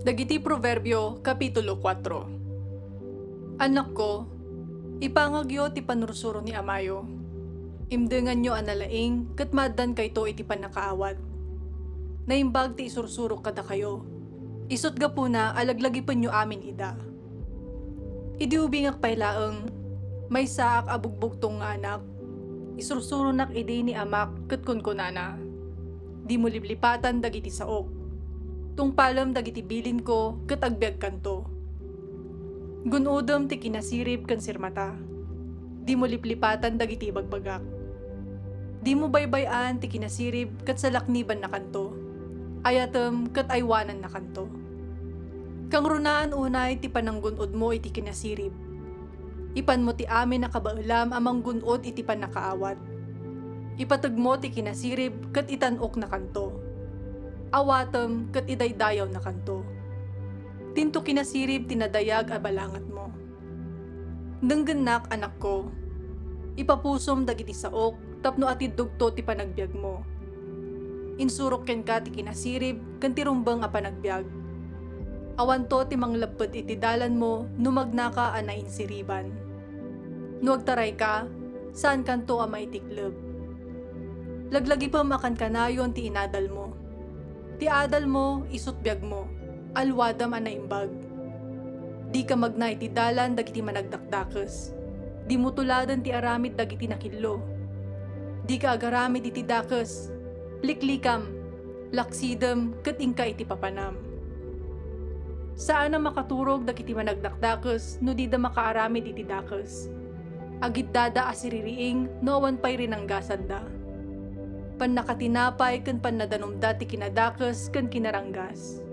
Dagiti Proverbio, Kapitulo 4. Anak ko, ipangagyo ti panursuro ni amayo. Imdengan nyo analaing, kat maddan kayto iti panakaawat. Naimbag ti isursuro kada kayo. Isot ga po na alaglagipin nyo amin ida. Idi ubingak pailaeng, may saak abugbugtong nga anak. Isursuro nak idi ni amak kat kunkunana. Di mo liblipatan dagiti saok. Tungpalam dagiti bilin ko kat agbyag kanto. Gunudom ti kinasirip kan sirmata. Di mo liplipatan dagiti bagbagak. Di mo baybayan ti kinasirip kat salakniban na kanto. Ayatem kat aywanan na kanto. Kang runaan unay ti pananggunod mo iti kinasirip. Ipan mo ti amin na kabaulam amang gunod iti panakaawat. Ipatag mo ti kinasirip kat itanok na kanto. Awatem kat idaydayaw na kanto. Tinto kinasirip tinadayag a balangat mo. Denggenak anak ko, ipapusom dagiti saok tapno atid dugto ti panagbiag mo. Insurok ken ka ti kinasirip ken ti rumbeng a panagbiag. Awanto ti manglaped iti dalan mo numagna ka a nainsiriban. Nuagtaray ka, saan kanto a maitikleb. Laglagi pa makan kanayon ti inadal mo. Ti adal mo, isutbiag mo, alwadam a naimbag. Di ka magna iti dalan dagiti managdakdakes. Di mo tuladan ti aramid dagiti nakillo. Di ka agaramid iti dakes. Liklikam, laksidem, ket ingka iti papanam. Saan na makaturog dagiti managdakdakes no di da makaaramid iti dakes. Agid dada asiririing no awan pay rinanggasan da. Pan nakatinapay ken pan nadanomda ti kinadakes ken kinaranggas.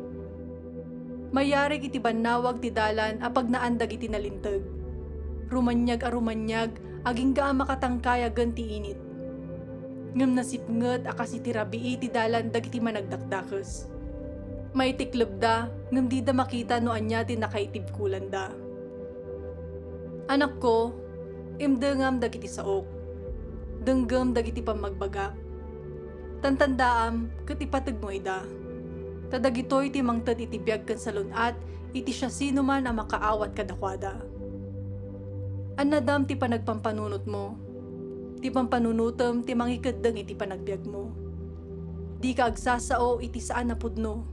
Mayarig iti bannawag ti dalan apag naan dagiti nalinteg. Rumanyag a rumanyag aging gaa makatangkayagen ti init. Ngem nasipnget akas iti rabii ti dalan dagiti managdakdakes. May tikleb da ngem di da makita no anya ti nakaitibkulan da. Anak ko, imdengam dagiti saok. Denggem dagiti pamagbagak. Tantandaam ket ipateg mo ida. Tadagitoy ti mangted iti biag ken salunat iti siya sino man a makaawat kadakwada. Annadam ti panagpampanunot mo. Ti pampanunutem ti mangikeddeng iti panagbiag mo. Di ka agsasao iti saan na pudno.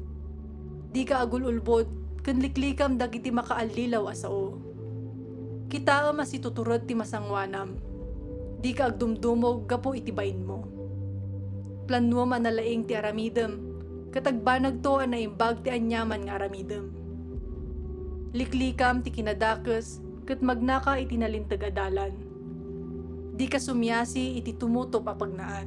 Di ka agululbod ken liklikam dagiti makaallilaw a sao. Kitaam as ituturod ti masangwanam. Di ka agdumdumog gapo iti bain mo. Planwa manalaing ti aramidem, katagbanag to ang naimbag ti anyaman nga aramidem. Liklikam ti kinadakes, kat magnaka iti nalintag adalan. Di ka sumyasi iti tumutop apagnaan.